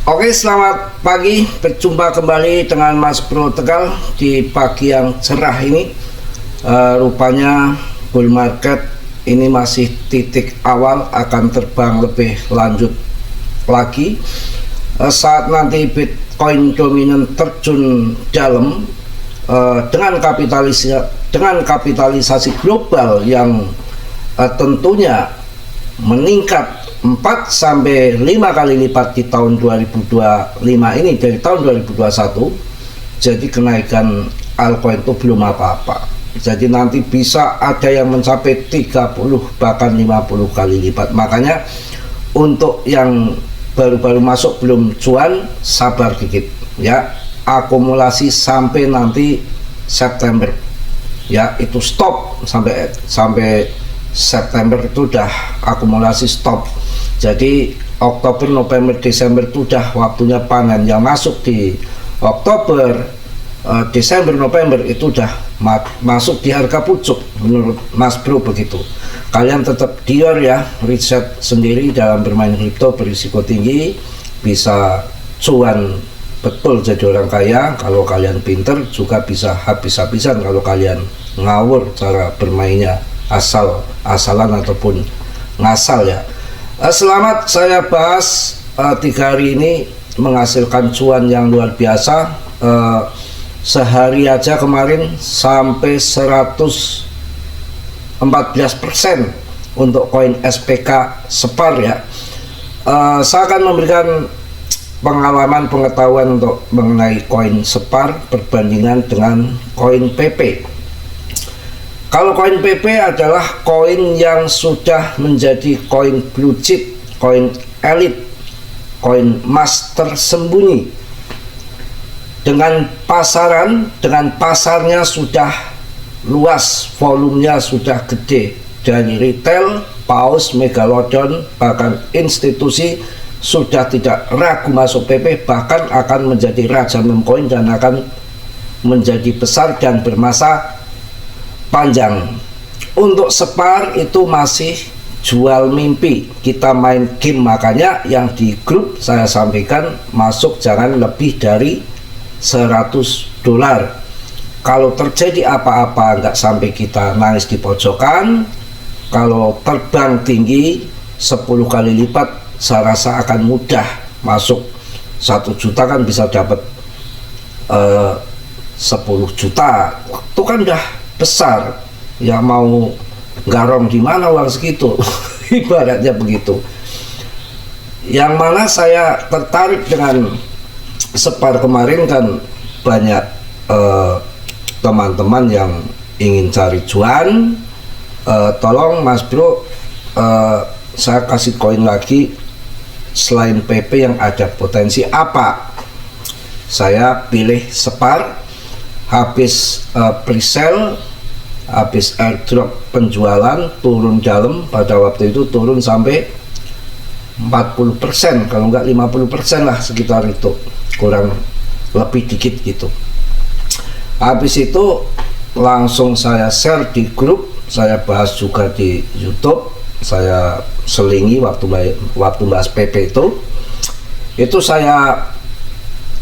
Oke, selamat pagi. Berjumpa kembali dengan Mas Bro Tegal di pagi yang cerah ini. Rupanya bull market ini masih titik awal, akan terbang lebih lanjut lagi. Saat nanti Bitcoin dominan terjun dalam dengan kapitalisasi global yang tentunya meningkat 4 sampai 5 kali lipat di tahun 2025 ini dari tahun 2021. Jadi kenaikan altcoin itu belum apa-apa. Jadi nanti bisa ada yang mencapai 30 bahkan 50 kali lipat. Makanya untuk yang baru-baru masuk belum cuan, sabar dikit ya. Akumulasi sampai nanti September. Ya, itu stop sampai September itu udah akumulasi stop. Jadi Oktober, November, Desember itu udah waktunya panen. Yang masuk di Oktober, Desember, November itu udah masuk di harga pucuk menurut Mas Bro begitu. Kalian tetap dior ya, riset sendiri dalam bermain kripto berisiko tinggi, bisa cuan betul jadi orang kaya. Kalau kalian pinter juga bisa habis-habisan kalau kalian ngawur cara bermainnya, asal-asalan ataupun ngasal ya. Selamat saya bahas 3 hari ini menghasilkan cuan yang luar biasa. Sehari aja kemarin sampai 114% untuk koin SPK SEPAR ya. Saya akan memberikan pengetahuan untuk mengenai koin SEPAR perbandingan dengan koin PP. Kalau koin PP adalah koin yang sudah menjadi koin blue chip, koin elit, koin emas tersembunyi. Dengan pasarnya sudah luas, volumenya sudah gede. Dari retail, paus, megalodon, bahkan institusi sudah tidak ragu masuk PP, bahkan akan menjadi raja meme coin dan akan menjadi besar dan bermasa panjang. Untuk SEPAR itu masih jual mimpi, kita main game. Makanya yang di grup saya sampaikan masuk jangan lebih dari $100. Kalau terjadi apa-apa nggak sampai kita nangis di pojokan. Kalau terbang tinggi 10 kali lipat, saya rasa akan mudah masuk. 1 juta kan bisa dapat 10 juta, itu kan udah besar ya. Mau garong di mana uang segitu ibaratnya begitu. Yang mana saya tertarik dengan SEPAR kemarin kan banyak teman-teman yang ingin cari cuan. Tolong Mas Bro, saya kasih koin lagi selain PP yang ada potensi apa. Saya pilih SEPAR. Habis pre-sale, habis airdrop penjualan, turun dalam. Pada waktu itu turun sampai 40%, kalau enggak 50% lah, sekitar itu, kurang lebih dikit gitu. Habis itu langsung saya share di grup, saya bahas juga di YouTube, saya selingi waktu bahas PP itu saya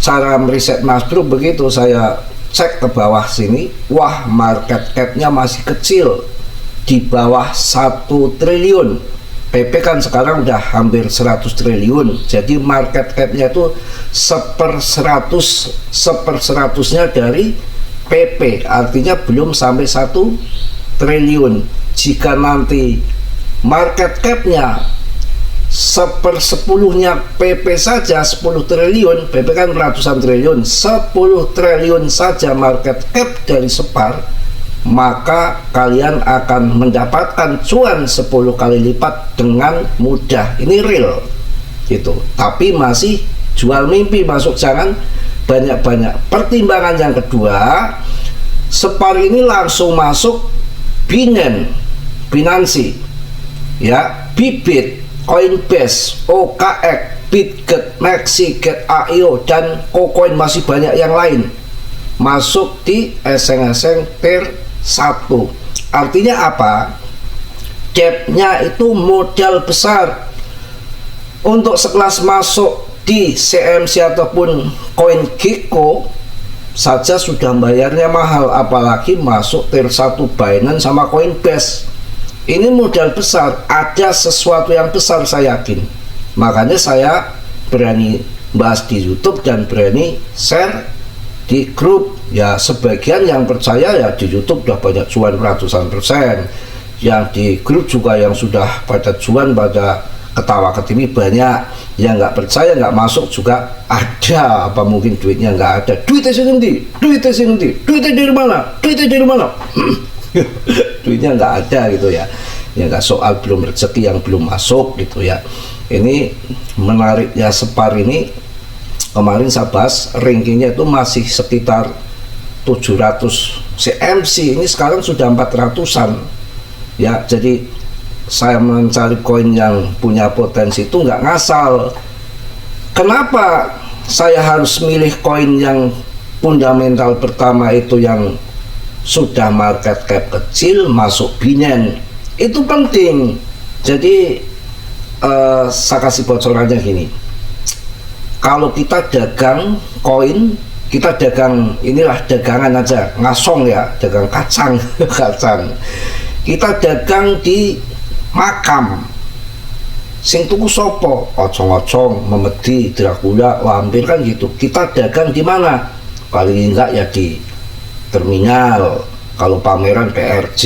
cara meriset Mas Bro begitu. Saya cek ke bawah sini, wah market cap-nya masih kecil, di bawah 1 triliun. PP kan sekarang udah hampir 100 triliun. Jadi market cap-nya itu seper-100-nya dari PP, artinya belum sampai 1 triliun. Jika nanti market cap-nya 1/10-nya PP saja, 10 triliun, PP kan ratusan triliun, 10 triliun saja market cap dari SEPAR, maka kalian akan mendapatkan cuan 10 kali lipat dengan mudah. Ini real gitu. Tapi masih jual mimpi, masuk jangan banyak-banyak. Pertimbangan yang kedua, SEPAR ini langsung masuk Binance ya, Bybit, Coinbase, OKX, Bitget, Maxiget, AIO, dan KuCoin, masih banyak yang lain masuk di eseng-eseng tier 1. Artinya apa? Gapnya itu modal besar. Untuk sekelas masuk di CMC ataupun CoinGecko saja sudah bayarnya mahal, apalagi masuk tier 1 Binance sama Coinbase. Ini modal besar, ada sesuatu yang besar saya yakin. Makanya saya berani bahas di YouTube dan berani share di grup. Ya sebagian yang percaya ya di YouTube udah banyak cuan ratusan persen, yang di grup juga yang sudah pada cuan, pada ketawa ketimi banyak. Yang nggak percaya, nggak masuk juga ada. Apa mungkin duitnya nggak ada? Duitnya sih nanti, duitnya sih nanti, duitnya dari mana, duitnya dari mana? Duitnya nggak ada gitu ya. Ya nggak, soal belum rezeki yang belum masuk gitu ya. Ini menariknya SPAR ini, kemarin saya bahas rankingnya itu masih sekitar 700 CMC, ini sekarang sudah 400-an ya. Jadi saya mencari koin yang punya potensi itu nggak ngasal. Kenapa saya harus milih koin yang fundamental pertama itu, yang sudah market cap kecil masuk Binance? Itu penting. Jadi saya kasih bocorannya gini, kalau kita dagang koin, kita dagang, inilah dagangan aja, ngasong ya, dagang kacang kacang, kita dagang di makam, sing tuku sopo, ocong-ocong, Memedi, Dracula, Wampir kan gitu. Kita dagang di mana? Paling enggak ya di terminal, kalau pameran PRJ,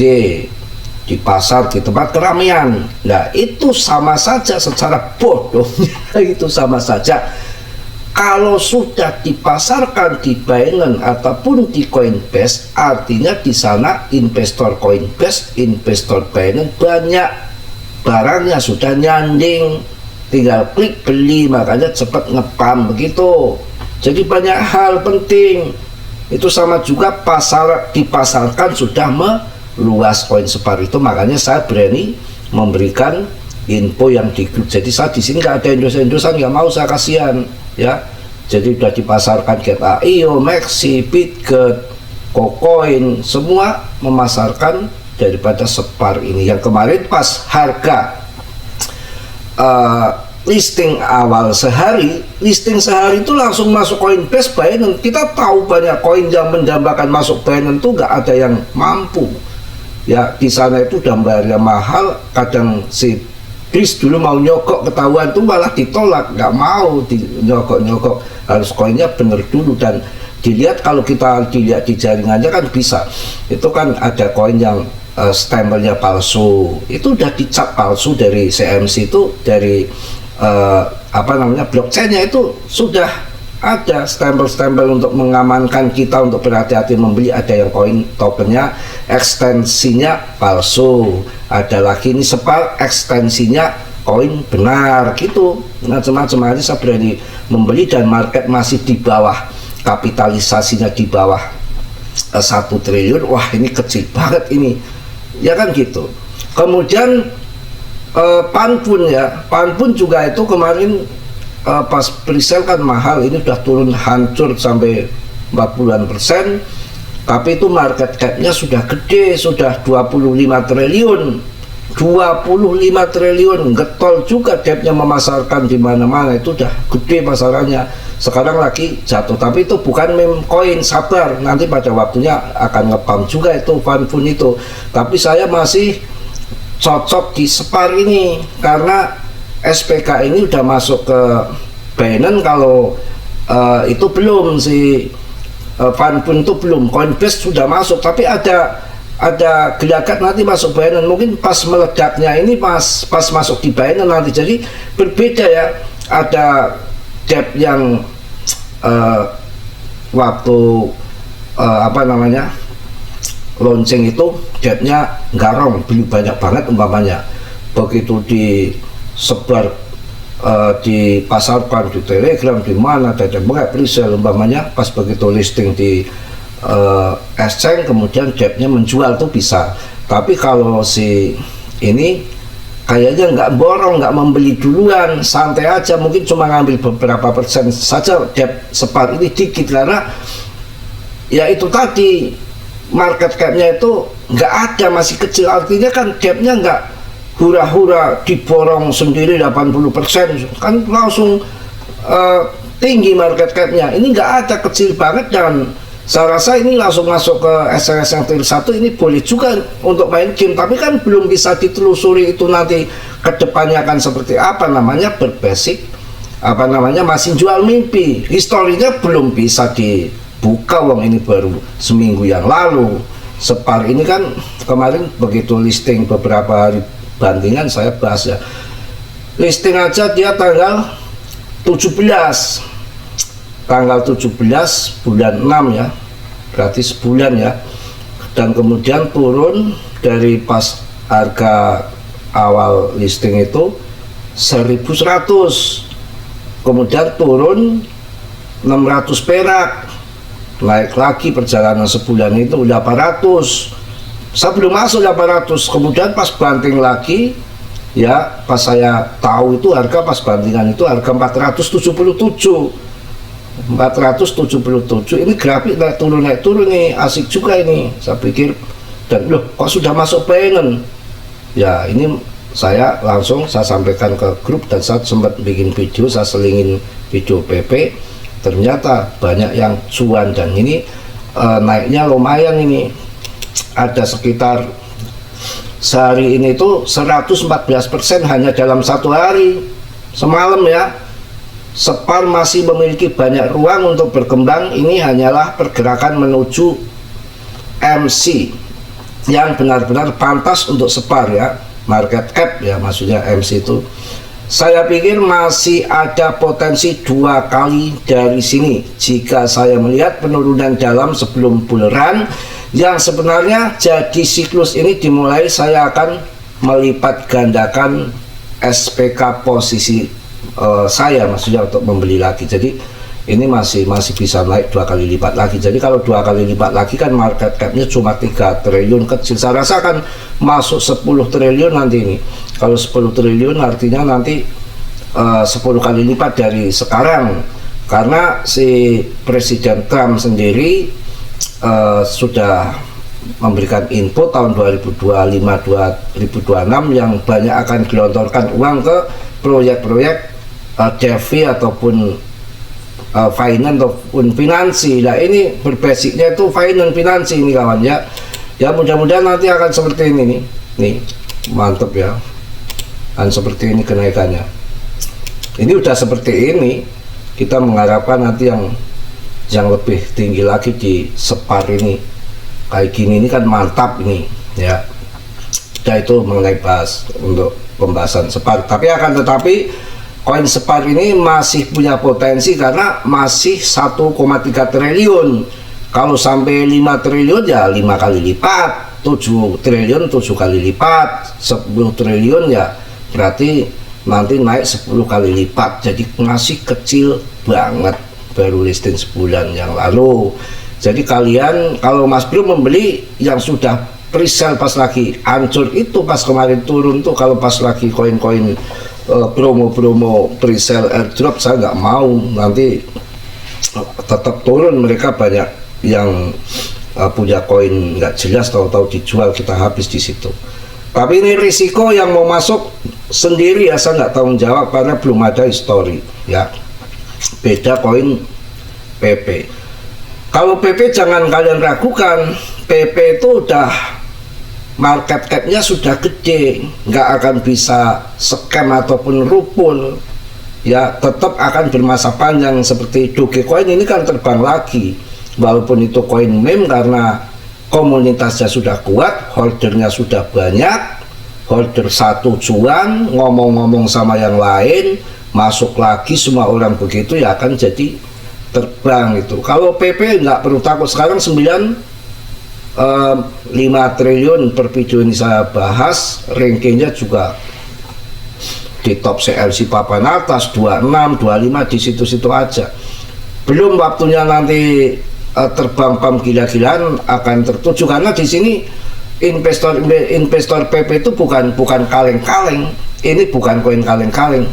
di pasar, di tempat keramaian. Nah itu sama saja, secara bodohnya itu sama saja. Kalau sudah dipasarkan di Binance ataupun di Coinbase, artinya di sana investor Coinbase, investor Binance banyak, barangnya sudah nyanding, tinggal klik beli, makanya cepat ngepam begitu. Jadi banyak hal penting. Itu sama juga dipasarkan sudah meluas koin SPAR itu, makanya saya berani memberikan info yang di grup. Jadi saya di sini nggak ada endosan, nggak mau, saya kasihan ya. Jadi sudah dipasarkan Get.io, Maxi, Bitget, KuCoin, semua memasarkan daripada SPAR ini. Yang kemarin pas harga listing awal sehari, listing sehari itu langsung masuk Coinbase, Binance. Kita tahu banyak koin yang mendambakan masuk Binance itu nggak ada yang mampu ya. Di sana itu udah bayarnya mahal. Kadang si Chris dulu mau nyokok, ketahuan tuh malah ditolak, nggak mau nyokok, harus koinnya bener dulu. Dan dilihat, kalau kita dilihat di jaringannya kan bisa, itu kan ada koin yang stempelnya palsu, itu udah dicap palsu dari CMC, itu dari blockchainnya itu sudah ada stempel-stempel untuk mengamankan kita untuk berhati-hati membeli. Ada yang koin tokennya ekstensinya palsu, ada lagi ini SPAR ekstensinya koin benar gitu, macam-macam. Aja saya berani membeli, dan market masih di bawah, kapitalisasinya di bawah 1 triliun. Wah ini kecil banget ini ya kan gitu. Kemudian Panpun ya, Panpun juga itu kemarin pas presale kan mahal, ini udah turun hancur sampai 40%, tapi itu market capnya sudah gede, sudah 25 triliun, 25 triliun, getol juga debtnya, memasarkan di mana-mana, itu udah gede pasarannya. Sekarang lagi jatuh, tapi itu bukan meme coin, sabar, nanti pada waktunya akan ngepam juga itu Panpun itu. Tapi saya masih cocok di SPAR ini karena SPK ini udah masuk ke Binance. Kalau itu belum, si Panpun itu belum. Coinbase sudah masuk, tapi ada gelagat nanti masuk Binance, mungkin pas meledaknya ini pas masuk di Binance nanti. Jadi berbeda ya, ada debt yang waktu launching itu debtnya garong, beli banyak banget umpamanya, begitu disebar dipasarkan di Telegram, di mana ada banyak presale umpamanya, pas begitu listing di exchange, kemudian debtnya menjual tuh bisa. Tapi kalau si ini kayaknya nggak borong, nggak membeli duluan, santai aja, mungkin cuma ngambil beberapa persen saja debt SPAR ini dikit, karena ya itu tadi market capnya itu nggak ada, masih kecil. Artinya kan debtnya nggak hura-hura diborong sendiri 80%, kan langsung tinggi market capnya, ini nggak ada, kecil banget. Dan saya rasa ini langsung masuk ke SLS yang tier 1 ini boleh juga untuk main game, tapi kan belum bisa ditelusuri itu nanti kedepannya akan seperti apa, namanya berbasic apa namanya masih jual mimpi, historinya belum bisa dibuka, wong ini baru seminggu yang lalu. Separ ini kan kemarin begitu listing beberapa hari bandingan saya bahas ya, listing aja dia tanggal 17 bulan 6 ya, berarti sebulan ya, dan kemudian turun dari pas harga awal listing itu 1100, kemudian turun 600 perak, naik lagi perjalanan sebulan itu 800, saya belum masuk 800, kemudian pas banting lagi ya, pas saya tahu itu harga pas bantingan itu harga 477, ini grafik naik turun nih, asik juga ini saya pikir. Dan loh, kok sudah masuk pengen ya, ini saya langsung saya sampaikan ke grup, dan saya sempat bikin video, saya selingin video PP, ternyata banyak yang cuan, dan ini naiknya lumayan, ini ada sekitar sehari ini tuh 114% hanya dalam satu hari semalam ya. Separ masih memiliki banyak ruang untuk berkembang, ini hanyalah pergerakan menuju MC yang benar-benar pantas untuk Separ ya, market cap ya, maksudnya MC itu. Saya pikir masih ada potensi 2 kali dari sini jika saya melihat penurunan dalam sebelum bull run yang sebenarnya jadi siklus ini dimulai. Saya akan melipat gandakan SPK posisi saya, maksudnya untuk membeli lagi. Jadi ini masih bisa naik 2 kali lipat lagi. Jadi kalau 2 kali lipat lagi kan market capnya cuma 3 triliun kecil, saya rasa akan masuk 10 triliun nanti ini. Kalau 10 triliun artinya nanti 10 kali lipat dari sekarang, karena si Presiden Trump sendiri sudah memberikan info tahun 2025-2026 yang banyak akan gelontorkan uang ke proyek-proyek DeFi ataupun finance ataupun finansi. Nah ini berbasicnya itu finance finansi ini kawan ya. Ya mudah-mudahan nanti akan seperti ini nih mantep ya, dan seperti ini kenaikannya. Ini udah seperti ini, kita mengharapkan nanti yang lebih tinggi lagi di Separ ini. Kayak gini ini kan mantap ini ya. Nah itu mengenai bahas untuk pembahasan Separ, tetapi koin Separ ini masih punya potensi karena masih 1,3 triliun. Kalau sampai 5 triliun ya 5 kali lipat, 7 triliun 7 kali lipat, 10 triliun ya berarti nanti naik 10 kali lipat. Jadi masih kecil banget, baru listing sebulan yang lalu. Jadi kalian kalau Mas Bro membeli yang sudah presale pas lagi hancur itu, pas kemarin turun tuh, kalau pas lagi koin-koin promo presale airdrop, saya nggak mau nanti tetap turun. Mereka banyak yang punya koin nggak jelas, tahu-tahu dijual, kita habis di situ. Tapi ini risiko yang mau masuk sendiri ya, saya nggak tanggung jawab karena belum ada histori ya. Beda koin PP. Kalau PP jangan kalian ragukan, PP itu udah market capnya sudah gede, nggak akan bisa scam ataupun rupul ya, tetap akan bermasa panjang. Seperti Dogecoin ini kan terbang lagi, walaupun itu koin meme karena komunitasnya sudah kuat, holdernya sudah banyak, holder satu cuan, ngomong-ngomong sama yang lain, masuk lagi semua orang begitu ya, akan jadi terbang itu. Kalau PP nggak perlu takut, sekarang 5 triliun per video ini saya bahas, rankingnya juga di top CLC papan atas 26, 25 di situ-situ aja. Belum waktunya nanti terbang pam gila-gilaan akan tertuju, karena di sini investor PP itu bukan kaleng-kaleng. Ini bukan koin kaleng-kaleng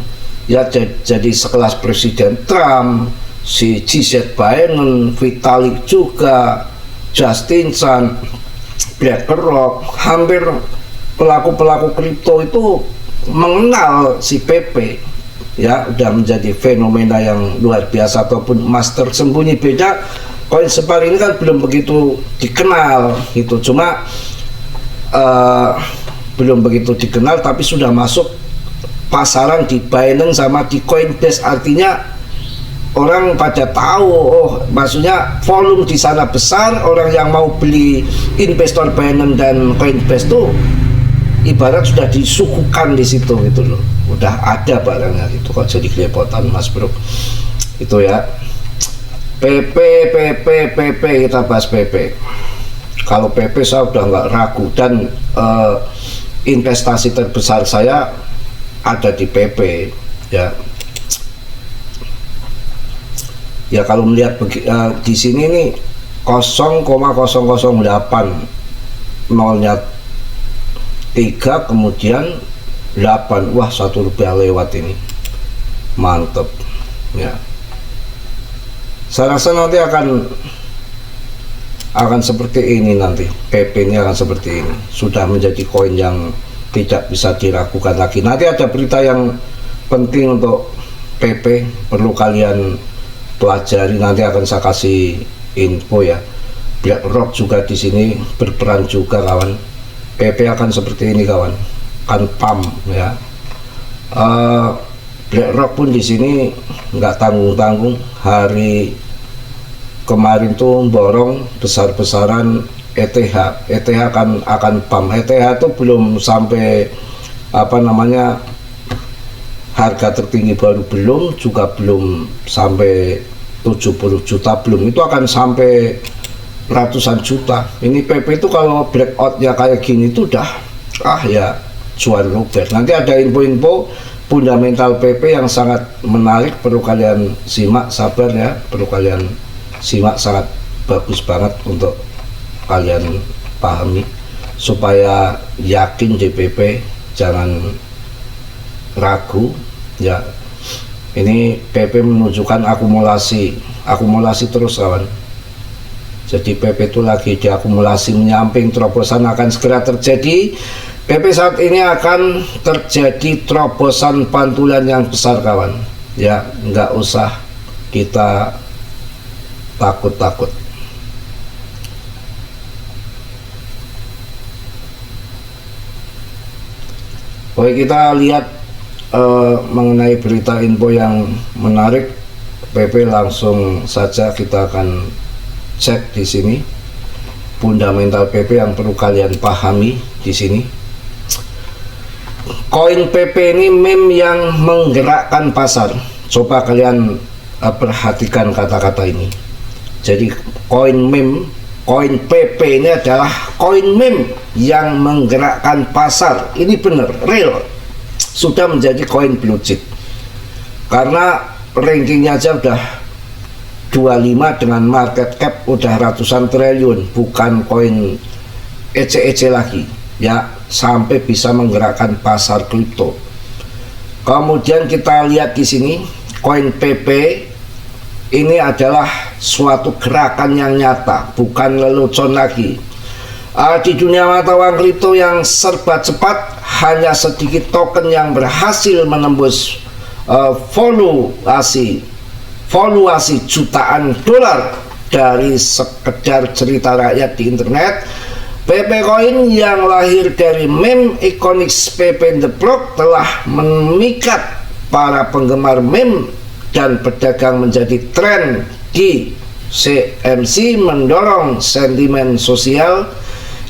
ya, jadi sekelas Presiden Trump, si GZ Biden, Vitalik juga, Justin Sun, BlackRock, hampir pelaku-pelaku kripto itu mengenal si PP. ya udah menjadi fenomena yang luar biasa ataupun emas tersembunyi. Beda koin SPAR ini kan belum begitu dikenal gitu, cuma belum begitu dikenal tapi sudah masuk pasaran di Binance sama di Coinbase, artinya orang pada tahu, oh maksudnya volume di sana besar, orang yang mau beli, investor Binance dan Coinbase tuh ibarat sudah disuguhkan di situ gitu loh, udah ada barangnya gitu. Kok jadi kelepotan Mas Bro itu ya. PP kita bahas PP. Kalau PP saya udah nggak ragu, dan investasi terbesar saya ada di PP ya. Ya kalau melihat di sini nih 0,008 nolnya 3 kemudian 8, wah 1 rupiah lewat ini, mantep ya. Saya rasa nanti akan seperti ini, nanti PP ini akan seperti ini, sudah menjadi koin yang tidak bisa diragukan lagi. Nanti ada berita yang penting untuk PP, perlu kalian pelajari, nanti akan saya kasih info ya. BlackRock juga di sini berperan juga kawan. PP akan seperti ini kawan, kan pump ya. BlackRock pun di sini nggak tanggung-tanggung, hari kemarin tuh borong besar-besaran ETH akan pump. ETH itu belum sampai harga tertinggi, baru belum, juga belum sampai 70 juta, belum, itu akan sampai ratusan juta. Ini PP itu kalau breakout ya kayak gini itu udah ya cuan luber. Nanti ada info-info fundamental PP yang sangat menarik, perlu kalian simak, sabar ya, perlu kalian simak, sangat bagus banget untuk kalian pahami supaya yakin di PP, jangan ragu ya. Ini PP menunjukkan akumulasi terus kawan. Jadi PP itu lagi diakumulasi, menyamping terobosan akan segera terjadi. PP saat ini akan terjadi terobosan pantulan yang besar kawan ya, nggak usah kita takut-takut. Oke, kita lihat mengenai berita info yang menarik PP, langsung saja kita akan cek di sini fundamental PP yang perlu kalian pahami di sini. Koin PP ini meme yang menggerakkan pasar. Coba kalian perhatikan kata-kata ini. Jadi koin meme, koin PP ini adalah koin meme yang menggerakkan pasar. Ini benar, real. Sudah menjadi koin blue chip. Karena rankingnya aja udah 25 dengan market cap udah ratusan triliun, bukan koin ece-ece lagi ya, sampai bisa menggerakkan pasar kripto. Kemudian kita lihat di sini koin PP ini adalah suatu gerakan yang nyata, bukan lelucon lagi. Di dunia mata uang kripto yang serba cepat, hanya sedikit token yang berhasil menembus valuasi jutaan dolar dari sekedar cerita rakyat di internet. PP Coin yang lahir dari meme ikonik PP The Block telah memikat para penggemar meme dan pedagang menjadi tren di CMC, mendorong sentimen sosial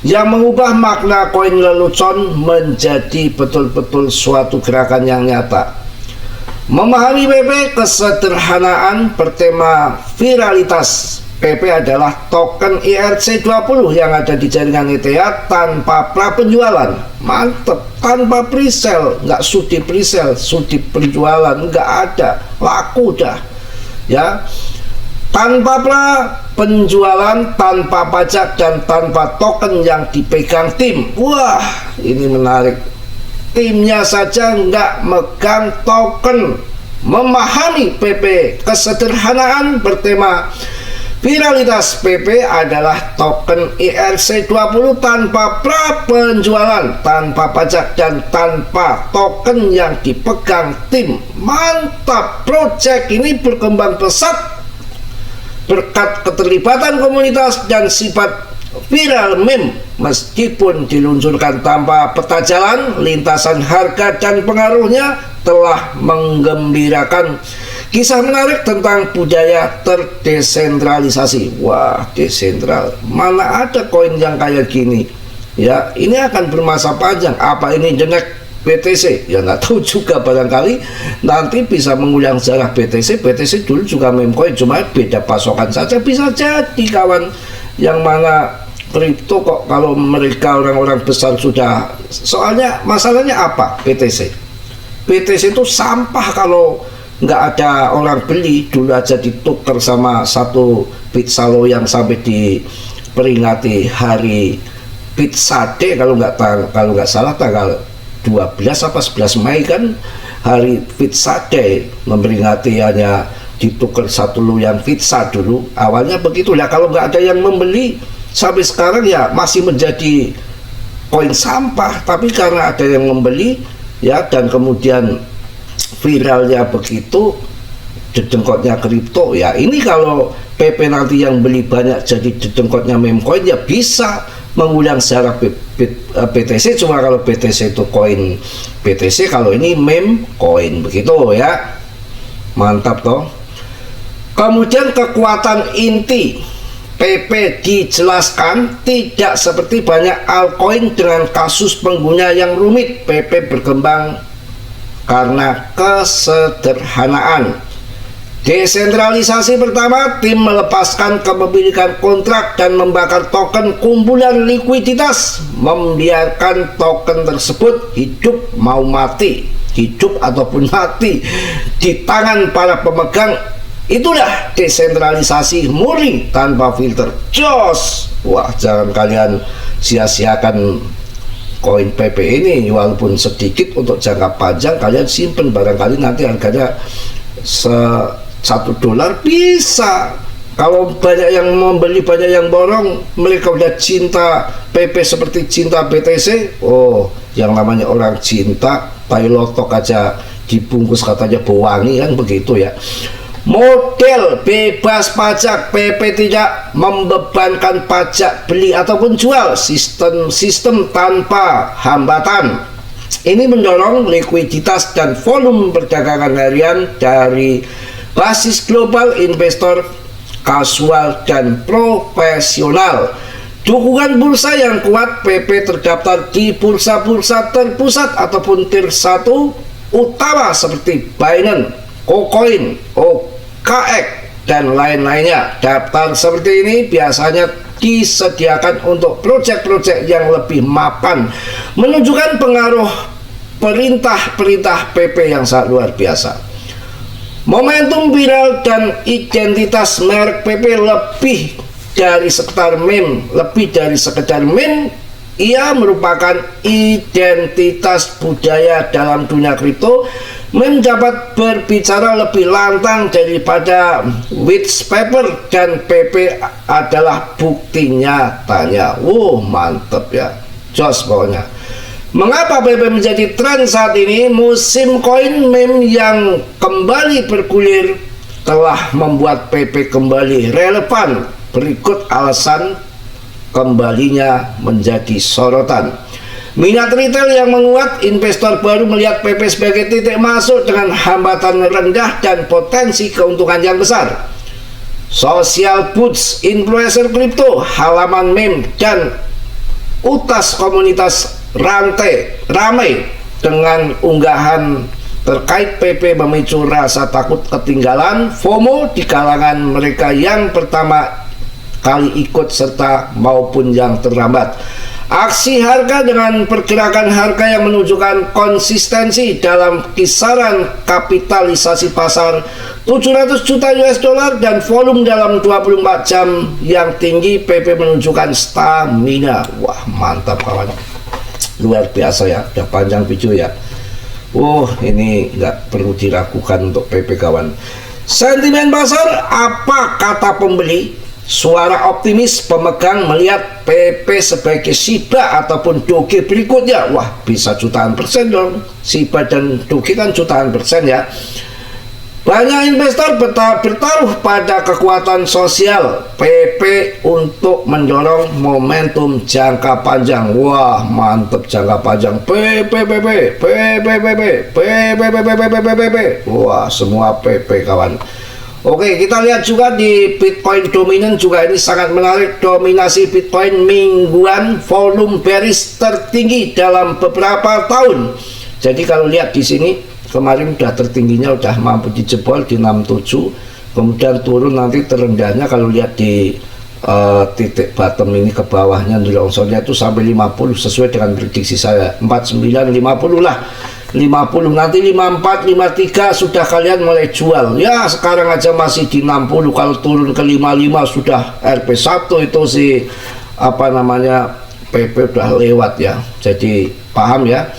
yang mengubah makna koin lelucon menjadi betul-betul suatu gerakan yang nyata. Memahami PP kesederhanaan bertema viralitas. PP adalah token ERC20 yang ada di jaringan ETH tanpa pra-penjualan. Mantep, tanpa presale, nggak sudi presale, sudi penjualan, nggak ada, laku dah ya. Tanpa penjualan, tanpa pajak, dan tanpa token yang dipegang tim. Wah, ini menarik. Timnya saja nggak megang token. Memahami PP kesederhanaan bertema Viralitas PP adalah token ERC20 tanpa pra-penjualan, tanpa pajak, dan tanpa token yang dipegang tim. Mantap, project ini berkembang pesat berkat keterlibatan komunitas dan sifat viral meme. Meskipun diluncurkan tanpa peta jalan, lintasan harga dan pengaruhnya telah menggembirakan. Kisah menarik tentang budaya terdesentralisasi. Wah, desentral. Mana ada koin yang kayak gini? Ya, ini akan bermasa panjang. Apa ini jenek BTC? Ya nggak tahu juga, barangkali nanti bisa mengulang sejarah BTC. BTC dulu juga meme coin, cuma beda pasokan saja. Bisa jadi kawan, yang mana kripto kok kalau mereka orang-orang besar sudah. Soalnya masalahnya apa? BTC itu sampah kalau nggak ada orang beli. Dulu aja ditukar sama satu pizza lo yang sampai diperingati hari Pizza Day, kalau nggak salah tanggal 12 apa 11 Mei kan hari Pizza Day, memperingati hanya ditukar satu lo yang pizza dulu. Awalnya begitulah, kalau nggak ada yang membeli sampai sekarang ya masih menjadi koin sampah. Tapi karena ada yang membeli ya, dan kemudian viralnya begitu, dedengkotnya kripto ya. Ini kalau PP nanti yang beli banyak jadi dedengkotnya meme coin, ya bisa mengulang sejarah BTC. Cuma kalau BTC itu koin BTC, kalau ini meme coin, begitu ya. Mantap toh. Kemudian kekuatan inti PP dijelaskan tidak seperti banyak altcoin dengan kasus pengguna yang rumit. PP berkembang karena kesederhanaan. Desentralisasi pertama, tim melepaskan kepemilikan kontrak dan membakar token kumpulan likuiditas, membiarkan token tersebut hidup mau mati, hidup ataupun mati di tangan para pemegang. Itulah desentralisasi murni tanpa filter. Jos. Wah, jangan kalian sia-siakan koin PP ini, walaupun sedikit untuk jangka panjang. Kalian simpen, barangkali nanti harganya $1 bisa. Kalau banyak yang membeli, banyak yang borong, mereka udah cinta PP seperti cinta BTC. Oh, yang namanya orang cinta, tai lotok aja dibungkus katanya bewangi, kan begitu ya. Model bebas pajak, PP tidak membebankan pajak beli ataupun jual, sistem tanpa hambatan. Ini mendorong likuiditas dan volume perdagangan harian dari basis global, investor kasual dan profesional. Dukungan bursa yang kuat, PP terdaftar di bursa-bursa terpusat ataupun tier 1 utama seperti Binance, KuCoin, OKX, dan lain-lainnya. Daftar seperti ini biasanya disediakan untuk proyek-proyek yang lebih mapan, menunjukkan pengaruh perintah PP yang sangat luar biasa. Momentum viral dan identitas merek PP lebih dari sekedar meme, ia merupakan identitas budaya dalam dunia kripto. Meme dapat berbicara lebih lantang daripada white paper, dan PP adalah bukti nyatanya. Mantep ya, jos pokoknya. Mengapa PP menjadi tren saat ini? Musim koin meme yang kembali bergulir telah membuat PP kembali relevan. Berikut alasan kembalinya menjadi sorotan. Minat retail yang menguat, investor baru melihat PP sebagai titik masuk dengan hambatan rendah dan potensi keuntungan yang besar. Social boost, influencer kripto, halaman meme, dan utas komunitas ramai dengan unggahan terkait PP memicu rasa takut ketinggalan, FOMO di kalangan mereka yang pertama kali ikut serta maupun yang terlambat. Aksi harga dengan pergerakan harga yang menunjukkan konsistensi dalam kisaran kapitalisasi pasar 700 juta US dollar dan volume dalam 24 jam yang tinggi. PP menunjukkan stamina. Wah, mantap kawan, luar biasa ya. Udah panjang video ya. Ini nggak perlu diragukan untuk PP kawan. Sentimen pasar, apa kata pembeli? Suara optimis pemegang melihat PP sebagai Shiba ataupun Doge berikutnya. Wah, bisa jutaan persen dong. Shiba dan Doge kan jutaan persen ya. Banyak investor bertaruh pada kekuatan sosial PP untuk mendorong momentum jangka panjang. Wah, mantep jangka panjang. PP. Wah, semua PP kawan. Oke, kita lihat juga di Bitcoin dominan juga ini sangat menarik. Dominasi Bitcoin mingguan volume bearish tertinggi dalam beberapa tahun. Jadi kalau lihat di sini kemarin udah tertingginya udah mampu dijebol di 67, kemudian turun nanti terendahnya kalau lihat di titik bottom ini ke bawahnya longsornya itu sampai 50 sesuai dengan prediksi saya 49 50 lah. 50 nanti 54 53 sudah kalian mulai jual ya. Sekarang aja masih di 60, kalau turun ke 55 sudah RP1 itu si apa namanya PP udah lewat ya. Jadi paham ya,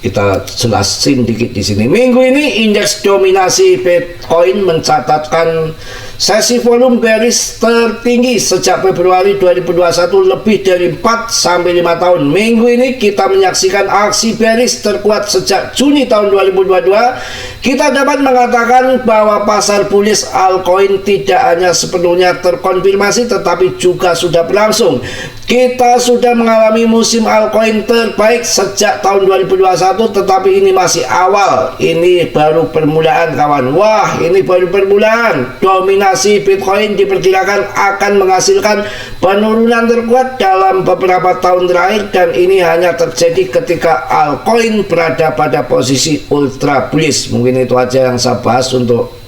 kita jelasin dikit di sini. Minggu ini indeks dominasi Bitcoin mencatatkan sesi volume bearish tertinggi sejak Februari 2021 lebih dari 4 sampai 5 tahun. Minggu ini kita menyaksikan aksi bearish terkuat sejak Juni tahun 2022. Kita dapat mengatakan bahwa pasar bullish altcoin tidak hanya sepenuhnya terkonfirmasi tetapi juga sudah berlangsung. Kita sudah mengalami musim altcoin terbaik sejak tahun 2021, tetapi ini masih awal. Ini baru permulaan kawan. Wah, ini baru permulaan. Dominasi Bitcoin diperkirakan akan menghasilkan penurunan terkuat dalam beberapa tahun terakhir, dan ini hanya terjadi ketika altcoin berada pada posisi ultra bullish. Mungkin itu aja yang saya bahas untuk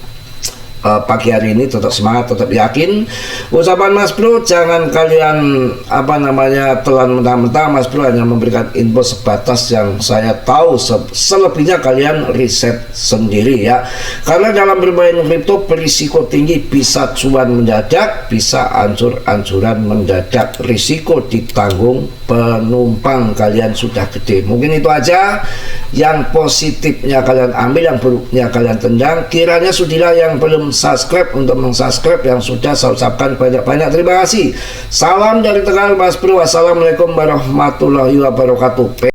pagi hari ini. Tetap semangat, tetap yakin. Ucapan Mas Bro, jangan kalian apa namanya telan mentah-mentah. Mas Bro hanya memberikan info sebatas yang saya tahu, selebihnya kalian riset sendiri ya. Karena dalam bermain kripto berisiko tinggi, bisa cuan mendadak, bisa ancur-ancuran mendadak. Risiko ditanggung penumpang kalian sudah gede. Mungkin itu aja yang positifnya kalian ambil, yang buruknya kalian tendang. Kiranya sudilah yang belum subscribe untuk mensubscribe, yang sudah saya ucapkan banyak-banyak terima kasih. Salam dari Tegal Mas Bro. Wassalamualaikum warahmatullahi wabarakatuh.